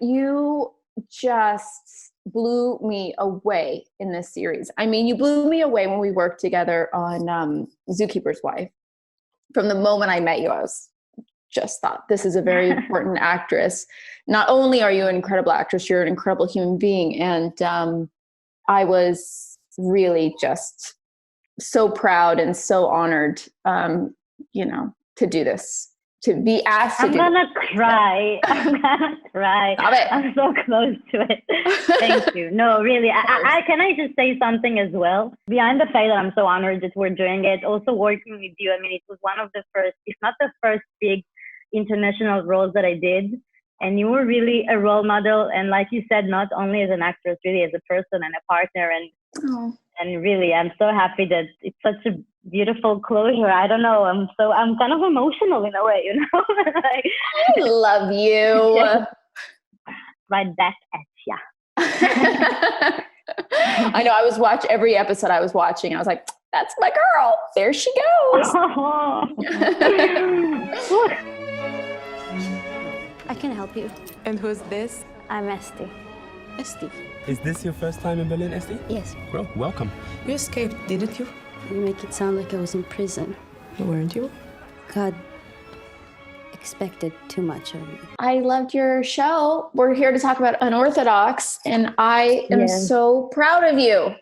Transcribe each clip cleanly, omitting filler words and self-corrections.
you just blew me away in this series. I mean, you blew me away when we worked together on Zookeeper's Wife. From the moment I met you, I was just thought, this is a very important actress. Not only are you an incredible actress, you're an incredible human being. And I was really just so proud and so honored, to do this, to be asked to do this. I'm gonna cry. Stop it. I'm so close to it. Thank you. No, really. Can I just say something as well? Behind the fact that I'm so honored that we're doing it, also working with you. I mean, it was one of the first, if not the first big international roles that I did. And you were really a role model. And like you said, not only as an actress, really as a person and a partner. And really, I'm so happy that it's such a beautiful closure. I don't know. I'm kind of emotional in a way, like, I love you. Right back at ya. I know. I was watching every episode I was watching. I was like, that's my girl. There she goes. I can help you. And who's this? I'm Esther. Esther. Is this your first time in Berlin, Esther? Yes. Well, welcome. You escaped, didn't you? You make it sound like I was in prison. Weren't you? God expected too much of me. I loved your show. We're here to talk about Unorthodox, and I am so proud of you.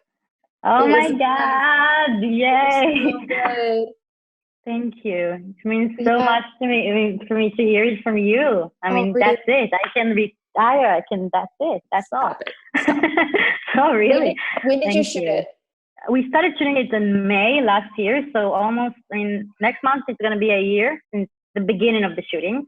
Oh my God. Yay. So good. Thank you. It means so much to me. I mean, for me to hear it from you. I mean, that's it. I can retire. That's it. That's all. Oh, really? When did you shoot it? We started shooting it in May last year. So almost next month, it's going to be a year since the beginning of the shooting.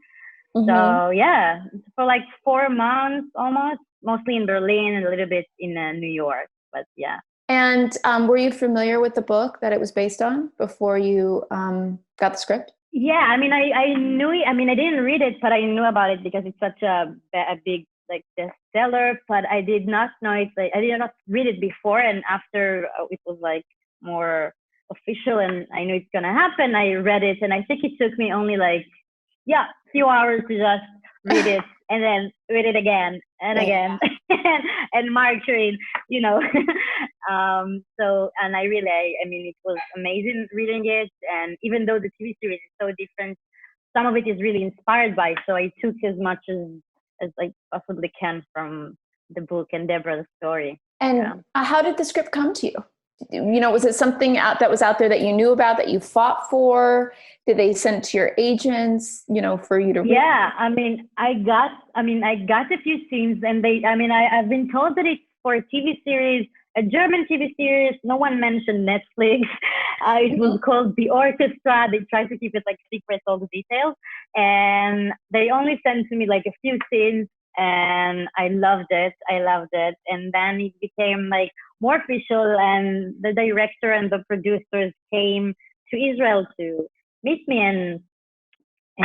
Mm-hmm. So yeah, for like 4 months almost, mostly in Berlin and a little bit in New York. But yeah. And were you familiar with the book that it was based on before you got the script? Yeah, I mean, I knew it. I mean, I didn't read it, but I knew about it because it's such a big like bestseller. But I did not know it. Like, I did not read it before, and after it was like more official, and I knew it's gonna happen. I read it, and I think it took me only like a few hours to just read it and then read it again and again and mark it, So, and I mean, it was amazing reading it. And even though the TV series is so different, some of it is really inspired by. So I took as much as I possibly can from the book and Deborah's story. And how did the script come to you? Was it something that was out there that you knew about, that you fought for? Did they send it to your agents, for you to read? Yeah, I mean, I got a few scenes, and I've been told that it's for a TV series, a German TV series. No one mentioned Netflix. It was called The Orchestra. They tried to keep it like secret, all the details. And they only sent to me like a few scenes, and I loved it. And then it became like more official, and the director and the producers came to Israel to meet me, and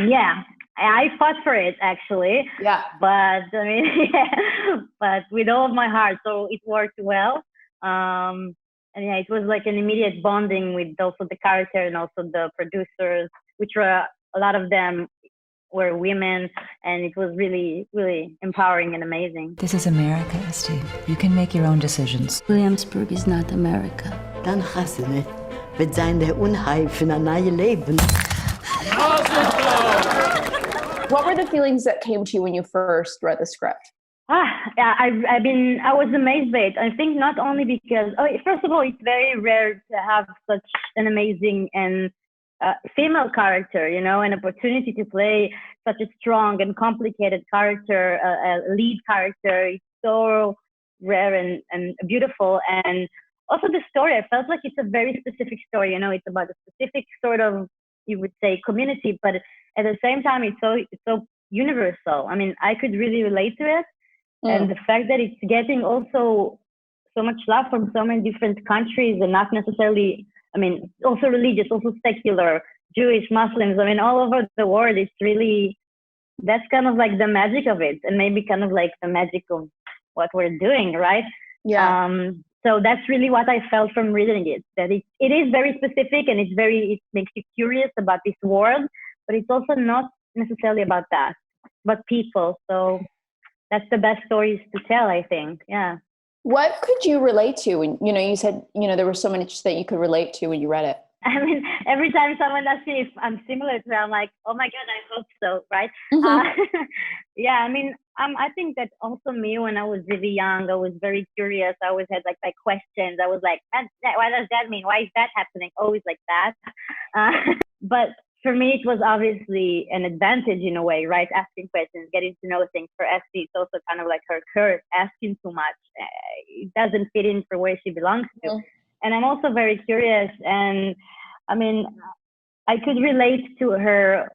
yeah, I fought for it actually. Yeah. But I mean, but with all of my heart, so it worked well. And yeah, it was like an immediate bonding with also the character and also the producers, which were a lot of them were women, and it was really, really empowering and amazing. This is America, Esther. You can make your own decisions. Williamsburg is not America. Dann Hasene wird sein der Unheil für ein neues Leben. What were the feelings that came to you when you first read the script? I was amazed by it. I think not only because, first of all, it's very rare to have such an amazing and female character, an opportunity to play such a strong and complicated character, a lead character. It's so rare and beautiful. And also the story, I felt like it's a very specific story. It's about a specific sort of, you would say, community, but at the same time, it's so universal. I mean, I could really relate to it. And the fact that it's getting also so much love from so many different countries, and not necessarily, I mean, also religious, also secular, Jewish, Muslims, I mean, all over the world, it's really, that's kind of like the magic of it, and maybe kind of like the magic of what we're doing, right? Yeah. So that's really what I felt from reading it, that it is very specific, and it makes you curious about this world, but it's also not necessarily about that, but people. So that's the best stories to tell, I think. Yeah. What could you relate to? And, you said, there were so many that you could relate to when you read it. I mean, every time someone asks me if I'm similar to her, I'm like, oh my God, I hope so, right? Yeah, I mean, I think that also me, when I was really young, I was very curious. I always had like questions. I was like, what does that mean? Why is that happening? Always like that. But for me, it was obviously an advantage in a way, right? Asking questions, getting to know things. For Esty, it's also kind of like her curse, asking too much. It doesn't fit in for where she belongs to. Mm-hmm. And I'm also very curious. And I mean, I could relate to her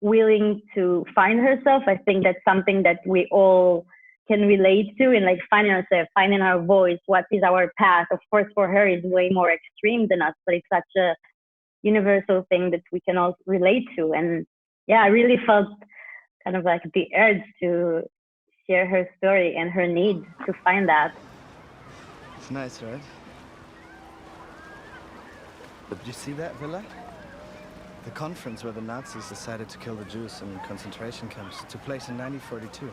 willing to find herself. I think that's something that we all can relate to, in like finding ourselves, finding our voice, what is our path. Of course, for her, it's way more extreme than us, but it's such a universal thing that we can all relate to. And yeah, I really felt kind of like the urge to share her story and her need to find that. It's nice, right? Did you see that villa? The conference where the Nazis decided to kill the Jews in concentration camps took place in 1942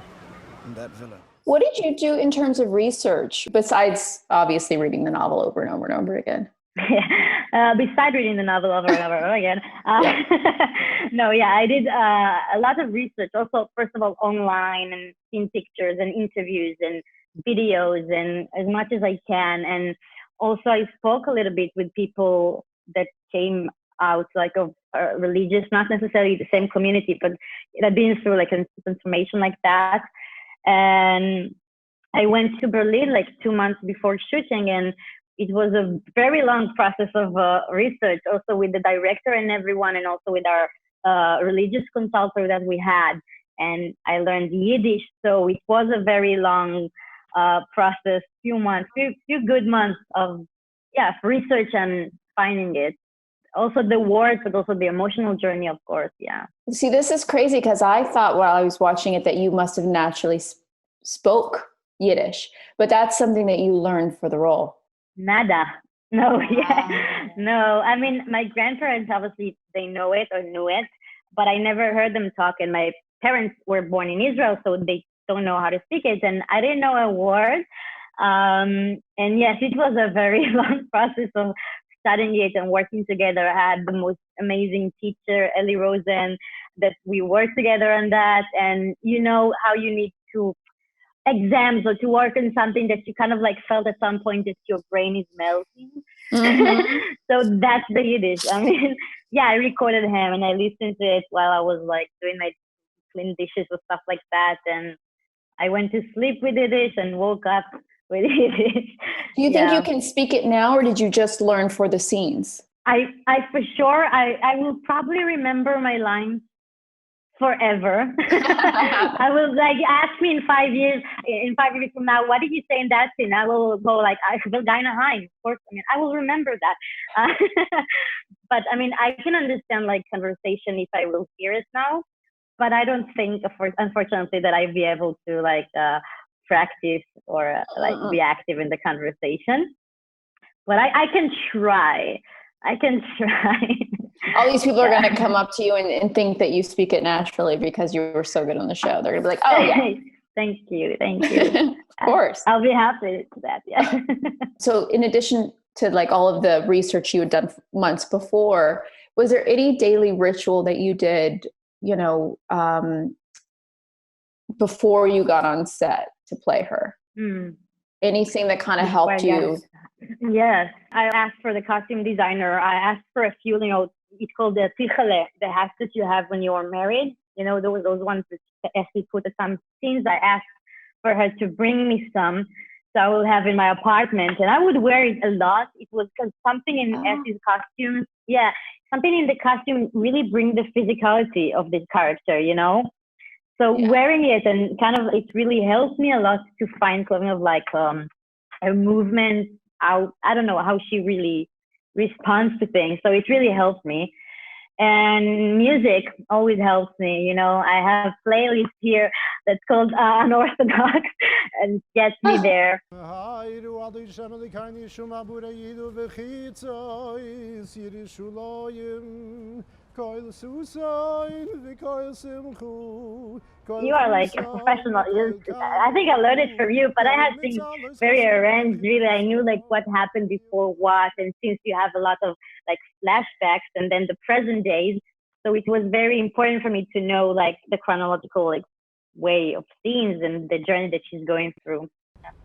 in that villa. What did you do in terms of research, besides obviously reading the novel over and over and over again? Besides reading the novel over and over again. No, yeah, I did a lot of research. Also, first of all, online, and seen pictures and interviews and videos, and as much as I can. And also, I spoke a little bit with people that came out like of religious, not necessarily the same community, but it had been through like a transformation like that. And I went to Berlin like 2 months before shooting, and it was a very long process of research, also with the director and everyone, and also with our religious consultant that we had. And I learned Yiddish, so it was a very long process, few good months of research and finding it. Also the words, but also the emotional journey, of course. Yeah. See, this is crazy, because I thought while I was watching it that you must have naturally spoke Yiddish, but that's something that you learned for the role. Nada. No, yeah. No, I mean, my grandparents, obviously, they know it or knew it, but I never heard them talk. And my parents were born in Israel, so they don't know how to speak it. And I didn't know a word. And yes, it was a very long process of studying it and working together. I had the most amazing teacher, Ellie Rosen, that we worked together on that. And you know how you need to exams or to work on something that you kind of like felt at some point that your brain is melting. Mm-hmm. So that's the Yiddish. I mean, yeah, I recorded him and I listened to it while I was like doing my clean dishes or stuff like that. And I went to sleep with Yiddish and woke up with Yiddish. Do you think you can speak it now, or did you just learn for the scenes? I for sure, I will probably remember my lines forever. I will like, ask me in 5 years from now, what did you say in that scene? I will go like, I will Dinah Hine, of course. I mean, I will remember that. But I mean, I can understand like conversation if I will hear it now, but I don't think, unfortunately, that I'd be able to like practice or like be active in the conversation. But I can try. All these people are going to come up to you and think that you speak it naturally because you were so good on the show. They're going to be like, oh, yeah. Thank you. Of course. I'll be happy to that, yeah. So in addition to like all of the research you had done months before, was there any daily ritual that you did, before you got on set to play her? Anything that kind of helped you? Yes, I asked for the costume designer. I asked for a few, it's called the tichele, the hats that you have when you are married. Those ones that Esty put at some scenes. I asked for her to bring me some, so I will have in my apartment, and I would wear it a lot. It was because something in Esty's costume, something in the costume really brings the physicality of this character, So wearing it and kind of, it really helps me a lot to find something of like a movement out. I don't know how she really responds to things. So it really helps me. And music always helps me. I have playlists here that's called Unorthodox and gets me there. You are like a professional. I think I learned it from you, but I had things very arranged. Really, I knew like what happened before what, and since you have a lot of like flashbacks and then the present days, so it was very important for me to know like the chronological like way of scenes and the journey that she's going through.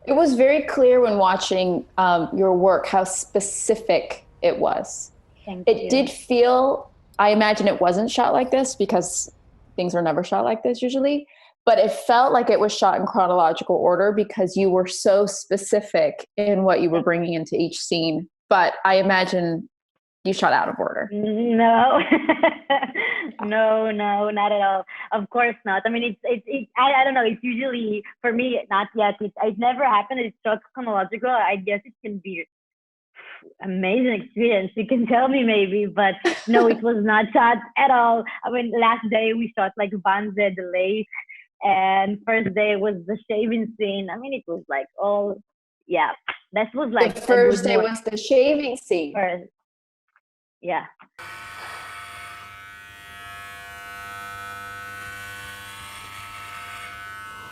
It was very clear when watching your work how specific it was. Thank it you. did feel, I imagine it wasn't shot like this because things are never shot like this usually, but it felt like it was shot in chronological order because you were so specific in what you were bringing into each scene. But I imagine you shot out of order. No, no, not at all. Of course not. I mean, I don't know. It's usually, for me, not yet. It never happened. It's shot chronological. I guess it can be amazing experience. You can tell me maybe, but no, it was not shot at all. I mean, last day we shot like Banze, the lake, and first day was the shaving scene. I mean, it was like all, yeah, that was like the first day was the shaving scene. First. Yeah.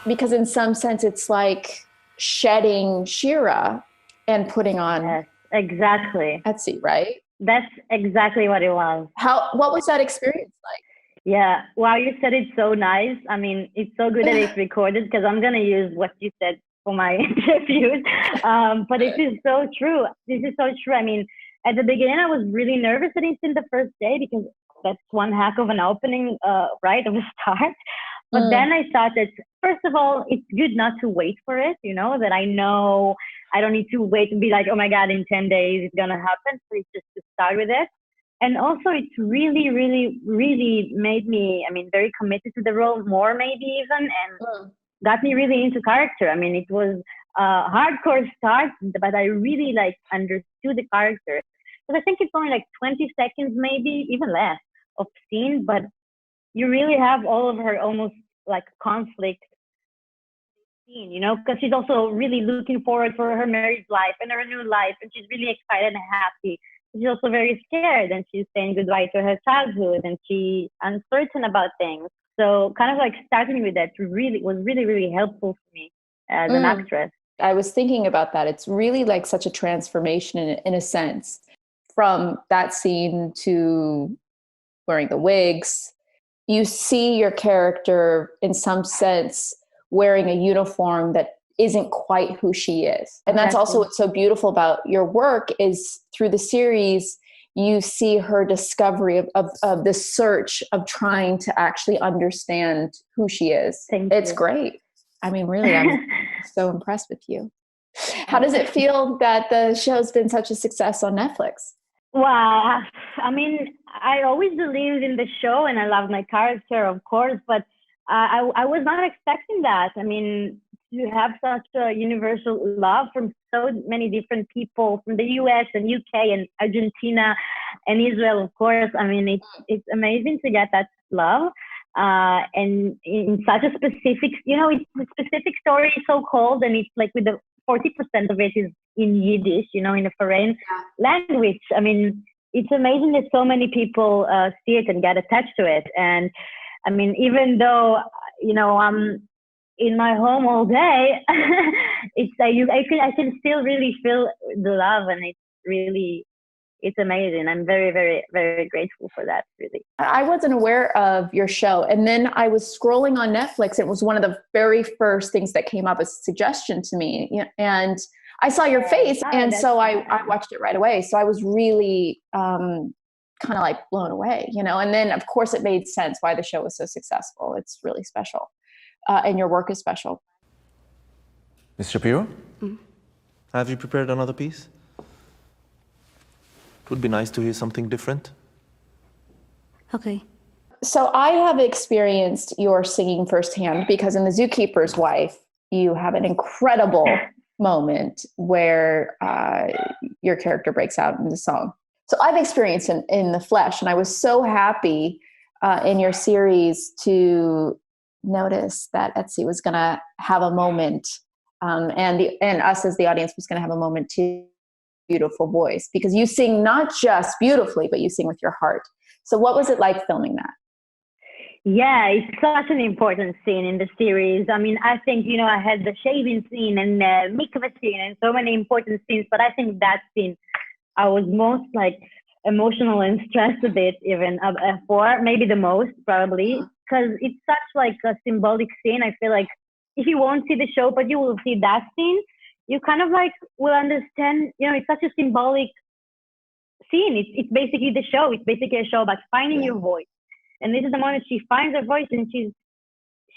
Because in some sense, it's like shedding Shira and putting on. Yes, exactly. Etsy, right? That's exactly what it was. What was that experience like? Yeah. Wow, you said it so nice. I mean, it's so good that it's recorded because I'm going to use what you said for my interviews. But this is so true. This is so true. I mean, at the beginning, I was really nervous that it's in the first day because that's one heck of an opening, right, of a start. But then I thought that, first of all, it's good not to wait for it, you know, that I know I don't need to wait and be like, oh my God, in 10 days it's going to happen. So it's just to start with it. And also it's really, really, really made me, I mean, very committed to the role more maybe even, and got me really into character. I mean, it was a hardcore start, but I really like understood the character. Because I think it's only like 20 seconds, maybe even less of scene, but you really have all of her almost like conflict scene, you know, because she's also really looking forward for her married life and her new life, and she's really excited and happy. She's also very scared, and she's saying goodbye to her childhood, and she's uncertain about things. So kind of like starting with that really was really, really helpful for me as an actress. I was thinking about that. It's really like such a transformation in a sense, from that scene to wearing the wigs. You see your character in some sense wearing a uniform that isn't quite who she is. And that's also what's so beautiful about your work is through the series, you see her discovery of the search of trying to actually understand who she is. It's great. I mean, really, I'm so impressed with you. How does it feel that the show's been such a success on Netflix? Wow. I mean, I always believed in the show and I love my character, of course, but I was not expecting that. I mean, to have such a universal love from so many different people from the US and UK and Argentina and Israel, of course. I mean, it's amazing to get that love. And in such a specific, you know, it's a specific story, so-called, and it's like with the 40% of it is in Yiddish, you know, in a foreign language. I mean, it's amazing that so many people see it and get attached to it. And I mean, even though, you know, I'm in my home all day, it's I can still really feel the love, and it's amazing. I'm very, very, very grateful for that, really. I wasn't aware of your show. And then I was scrolling on Netflix. It was one of the very first things that came up as a suggestion to me. And I saw your face. And so I watched it right away. So I was really kind of like blown away, you know. And then, of course, it made sense why the show was so successful. It's really special. And your work is special. Ms. Shapiro? Have you prepared another piece? It would be nice to hear something different. Okay. So I have experienced your singing firsthand because in The Zookeeper's Wife, you have an incredible moment where your character breaks out into song. So I've experienced it in the flesh, and I was so happy in your series to notice that Etsy was going to have a moment, and us as the audience was going to have a moment too. Beautiful voice, because you sing not just beautifully, but you sing with your heart. So what was it like filming that? Yeah, it's such an important scene in the series. I mean, I think, I had the shaving scene and the mikveh scene and so many important scenes, but I think that scene, I was most like emotional and stressed a bit even for, maybe the most probably, because it's such like a symbolic scene. I feel like if you won't see the show, but you will see that scene, you kind of like will understand, it's such a symbolic scene. It's basically the show. It's basically a show about finding your voice. And this is the moment she finds her voice, and she's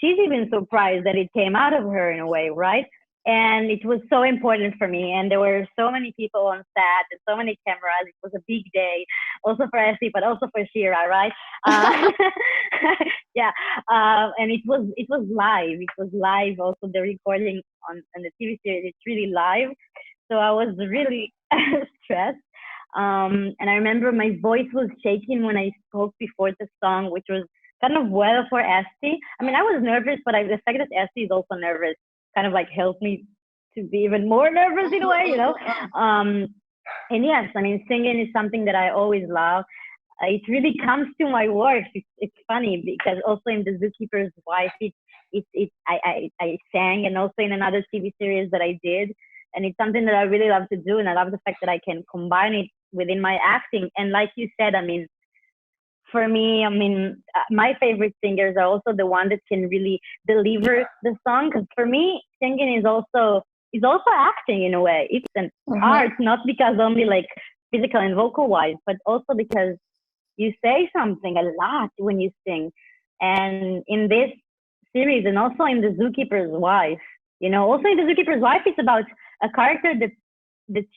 even surprised that it came out of her in a way, right? And it was so important for me. And there were so many people on set and so many cameras. It was a big day, also for Esther, but also for Shira, right? Yeah. And it was live. It was live. Also, the recording on the TV series, it's really live. So I was really stressed. And I remember my voice was shaking when I spoke before the song, which was kind of well for Esther. I mean, I was nervous, but the fact that Esther is also nervous kind of like helped me to be even more nervous in a way, And yes, I mean, singing is something that I always love. It really comes to my work. It's funny because also in the Zookeeper's Wife, I sang, and also in another TV series that I did. And it's something that I really love to do. And I love the fact that I can combine it within my acting. And like you said, I mean, for me, my favorite singers are also the ones that can really deliver the song. Because for me, singing is also acting in a way. It's an art, not because only like physical and vocal wise, but also because you say something a lot when you sing. And in this series, and also in the Zookeeper's Wife, also in the Zookeeper's Wife, it's about a character that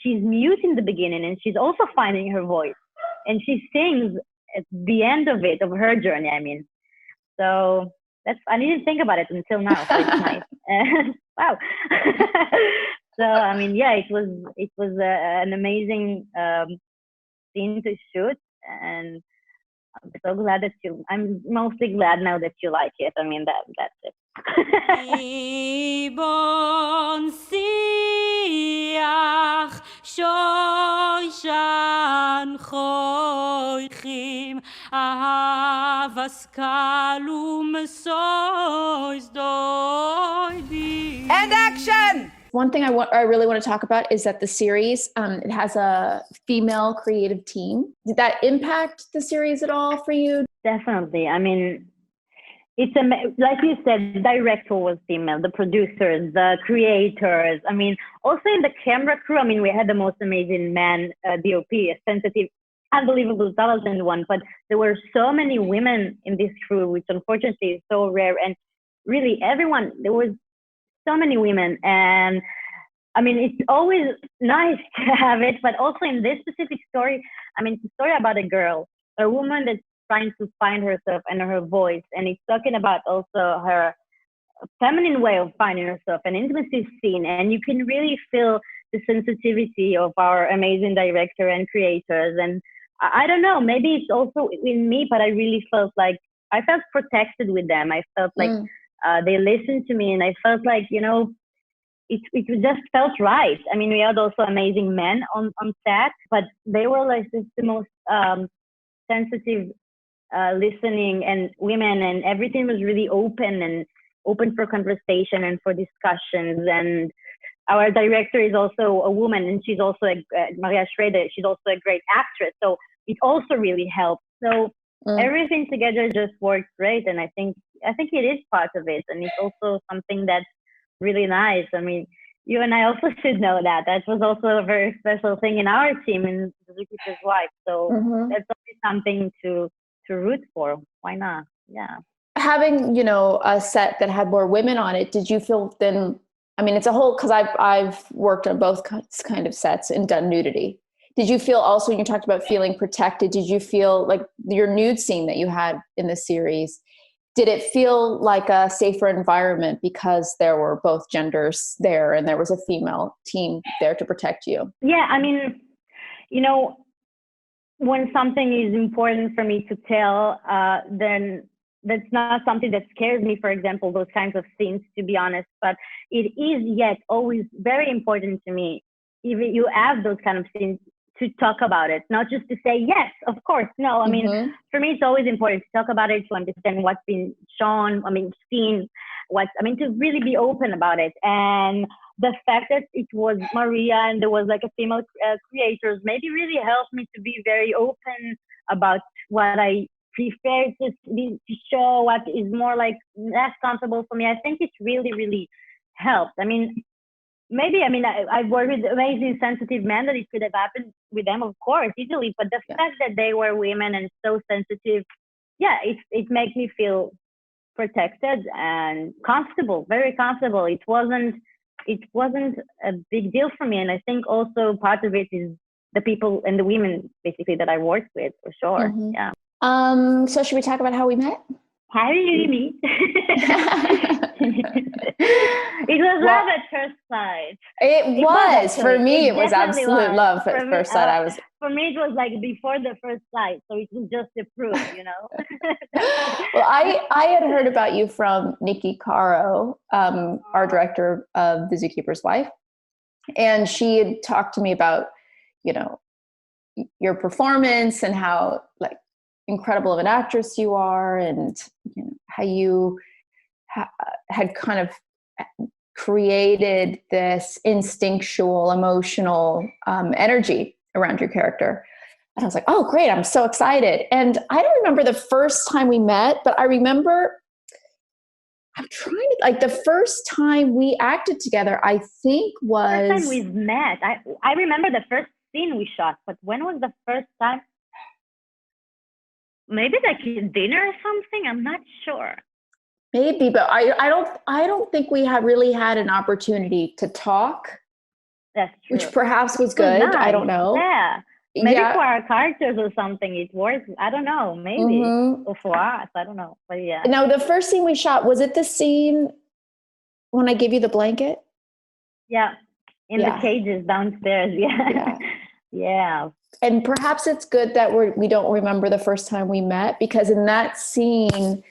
she's mute in the beginning, and she's also finding her voice, and she sings at the end of her journey. I mean, so I didn't think about it until now. So it's nice. Wow. So I mean, yeah, it was an amazing scene to shoot, and I'm so glad I'm mostly glad now that you like it. I mean, that's it. Ibon siach shoishan choichim ahavas kalum sois doidi. And action! One thing I really want to talk about is that the series, it has a female creative team. Did that impact the series at all for you? Definitely. I mean, it's like you said, the director was female, the producers, the creators. I mean, also in the camera crew, I mean, we had the most amazing man, DOP, a sensitive, unbelievable, talented one. But there were so many women in this crew, which unfortunately is so rare. And really, there was so many women. And I mean, it's always nice to have it. But also in this specific story, I mean, it's a story about a girl, a woman that's trying to find herself and her voice, and it's talking about also her feminine way of finding herself, an intimacy scene, and you can really feel the sensitivity of our amazing director and creators. And I don't know, maybe it's also in me, but I really felt like I felt protected with them. I felt like they listened to me, and I felt like it just felt right. I mean, we had also amazing men on set, but they were like just the most sensitive listening, and women, and everything was really open for conversation and for discussions. And our director is also a woman, and she's also Maria Schrader. She's also a great actress, so it also really helped. So everything together just worked great, and I think it is part of it, and it's also something that's really nice. I mean, you and I also should know that was also a very special thing in our team in the Zookeeper's Wife. So that's always something to root for. Why not? Yeah. Having, a set that had more women on it, did you feel then, I mean, it's a whole, because I've worked on both kind of sets and done nudity. Did you feel also, when you talked about feeling protected, did you feel like your nude scene that you had in the series, did it feel like a safer environment because there were both genders there and there was a female team there to protect you? Yeah, I mean, when something is important for me to tell, then that's not something that scares me, for example, those kinds of scenes, to be honest. But it is yet always very important to me. If you have those kind of scenes, to talk about it, not just to say, yes, of course. No, I mean, for me, it's always important to talk about it, to understand what's been shown, seen, to really be open about it. And the fact that it was Maria and there was like a female creators maybe really helped me to be very open about what I prefer to show, what is more like less comfortable for me. I think it's really, really helped. I mean, I've worked with amazing sensitive men that it could have happened with them, of course, easily. But the fact that they were women and so sensitive, it makes me feel protected and comfortable, very comfortable. It wasn't a big deal for me. And I think also part of it is the people and the women basically that I worked with, for sure. Yeah. So should we talk about how we met? How did you meet? It was love at first sight. It was for me. It was absolute love at first sight. For me, it was like before the first sight, so it was just a proof, Well, I had heard about you from Nikki Caro, our director of The Zookeeper's Wife, and she had talked to me about, your performance and how like incredible of an actress you are, and how you had kind of created this instinctual, emotional energy around your character. And I was like, oh, great. I'm so excited. And I don't remember the first time we met, but I remember the first time we acted together, I think was... The first time we've met. I remember the first scene we shot, but when was the first time? Maybe like dinner or something. I'm not sure. Maybe, but I don't think we have really had an opportunity to talk. That's true. Which perhaps was good. Nice. I don't know. Yeah. Maybe for our characters or something, it works. I don't know. Maybe. Or for us. I don't know. But yeah. Now, the first scene we shot, was it the scene when I gave you the blanket? Yeah. In the cages downstairs. Yeah. Yeah. And perhaps it's good that we don't remember the first time we met, because in that scene,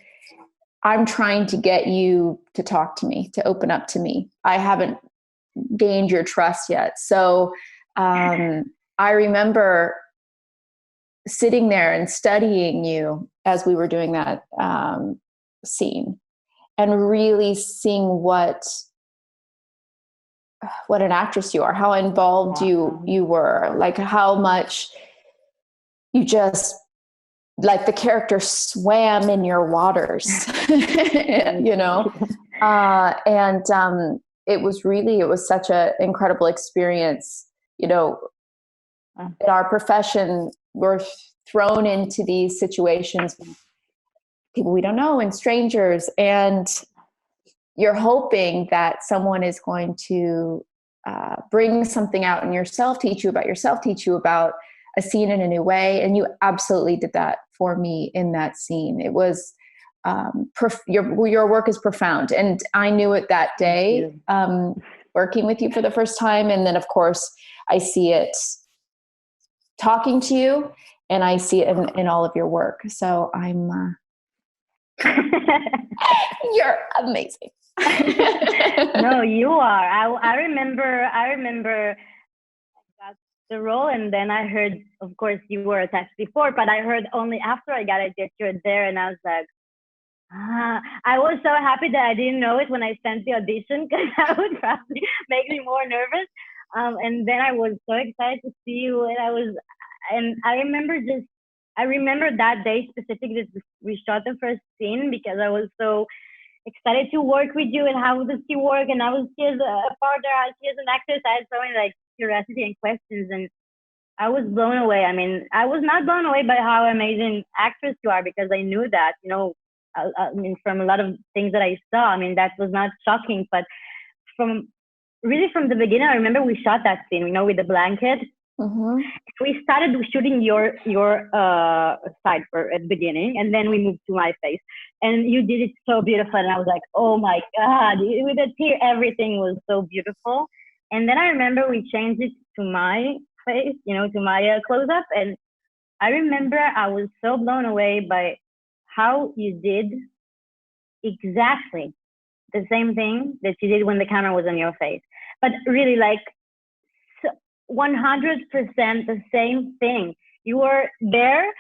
I'm trying to get you to talk to me, to open up to me. I haven't gained your trust yet. So I remember sitting there and studying you as we were doing that scene, and really seeing what an actress you are, how involved you were, like how much you just, like the character swam in your waters, and it was such an incredible experience. In our profession, we're thrown into these situations with people we don't know and strangers, and you're hoping that someone is going to bring something out in yourself, teach you about a scene in a new way. And you absolutely did that for me in that scene. It was, your work is profound. And I knew it that day, working with you for the first time. And then of course I see it talking to you, and I see it in all of your work. So I'm, you're amazing. No, you are. I remember I got the role, and then I heard, of course, you were attached before, but I heard only after I got it that you're there, and I was like, I was so happy that I didn't know it when I sent the audition, because that would probably make me more nervous. And then I was so excited to see you, and I remember that day specifically that we shot the first scene, because I was so excited to work with you, and how does she work, and I was just a partner, she is an actress. I had so many like curiosity and questions, and I was blown away. I mean, I was not blown away by how amazing actress you are, because I knew that, from a lot of things that I saw. I mean, that was not shocking, but from the beginning, I remember we shot that scene, with the blanket. Mm-hmm. We started shooting your side at the beginning, and then we moved to my face, and you did it so beautiful, and I was like, oh my God, with the tear, everything was so beautiful. And then I remember we changed it to my face, to my close-up, and I remember I was so blown away by how you did exactly the same thing that you did when the camera was on your face, but really like 100% the same thing. You were there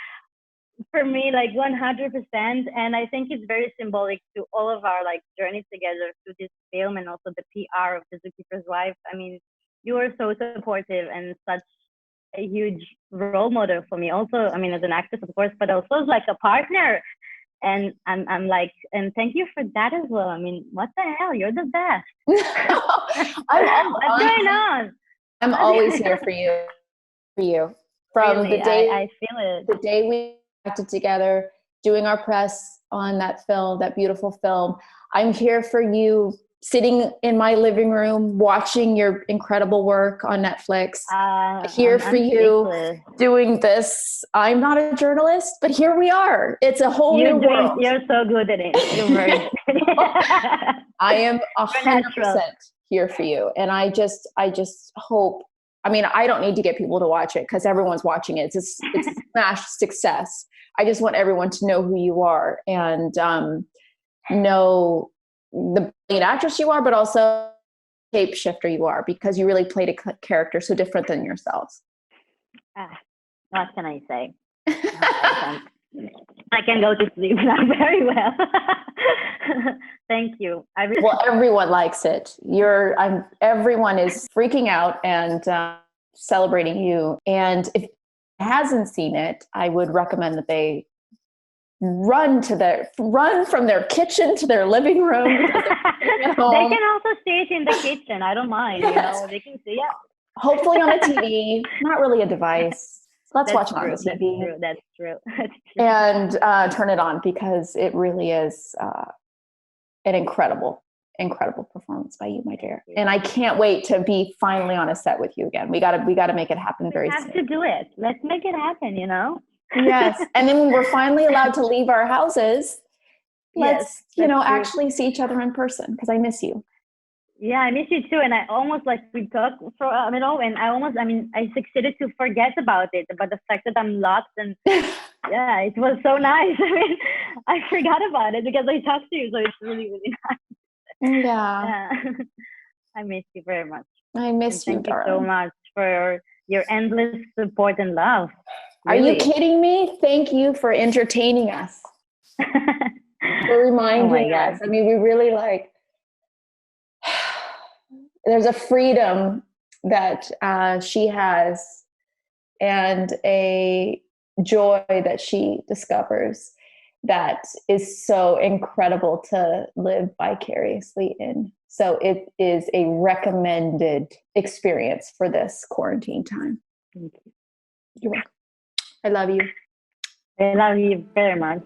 for me, like 100%. And I think it's very symbolic to all of our like journey together through this film and also the PR of the Zookeeper's wife. I mean, you were so supportive and such a huge role model for me. Also, I mean, as an actress, of course, but also as like a partner. And I'm like, and thank you for that as well. I mean, what the hell? You're the best. What's going on? I'm always here for you. From Really, the day I feel it. The day we acted together, doing our press on that film, that beautiful film. I'm here for you, sitting in my living room, watching your incredible work on Netflix. Here for you, doing this. I'm not a journalist, but here we are. It's a whole new world. You're so good at it. You're very good. I am 100% here for you. And I just hope, I mean, I don't need to get people to watch it because everyone's watching it. It's a smash success. I just want everyone to know who you are and know the brilliant actress you are, but also shapeshifter you are, because you really played a character so different than yourselves. What can I say? I can go to sleep now very well. Thank you. Well, everyone likes it. Everyone is freaking out and celebrating you. And if hasn't seen it, I would recommend that they run from their kitchen to their living room. They can also see it in the kitchen. I don't mind. Yes. They can see it. Hopefully on a TV, not really a device. Let's watch it on the TV. That's true. And turn it on, because it really is an incredible performance by you, my dear. And I can't wait to be finally on a set with you again. We got to make it happen very soon. We have to do it. Let's make it happen, Yes. And then when we're finally allowed to leave our houses, let's, actually see each other in person, because I miss you. Yeah, I miss you too. And I almost we talked for and I succeeded to forget about the fact that I'm lost. And yeah, it was so nice. I mean, I forgot about it because I talked to you. So it's really, really nice. Yeah. I miss you very much. I miss you, darling. Thank you so much for your endless support and love. Really. Are you kidding me? Thank you for entertaining us. For reminding us. I mean, we really there's a freedom that she has and a joy that she discovers that is so incredible to live vicariously in. So it is a recommended experience for this quarantine time. Thank you. You're welcome. I love you. I love you very much.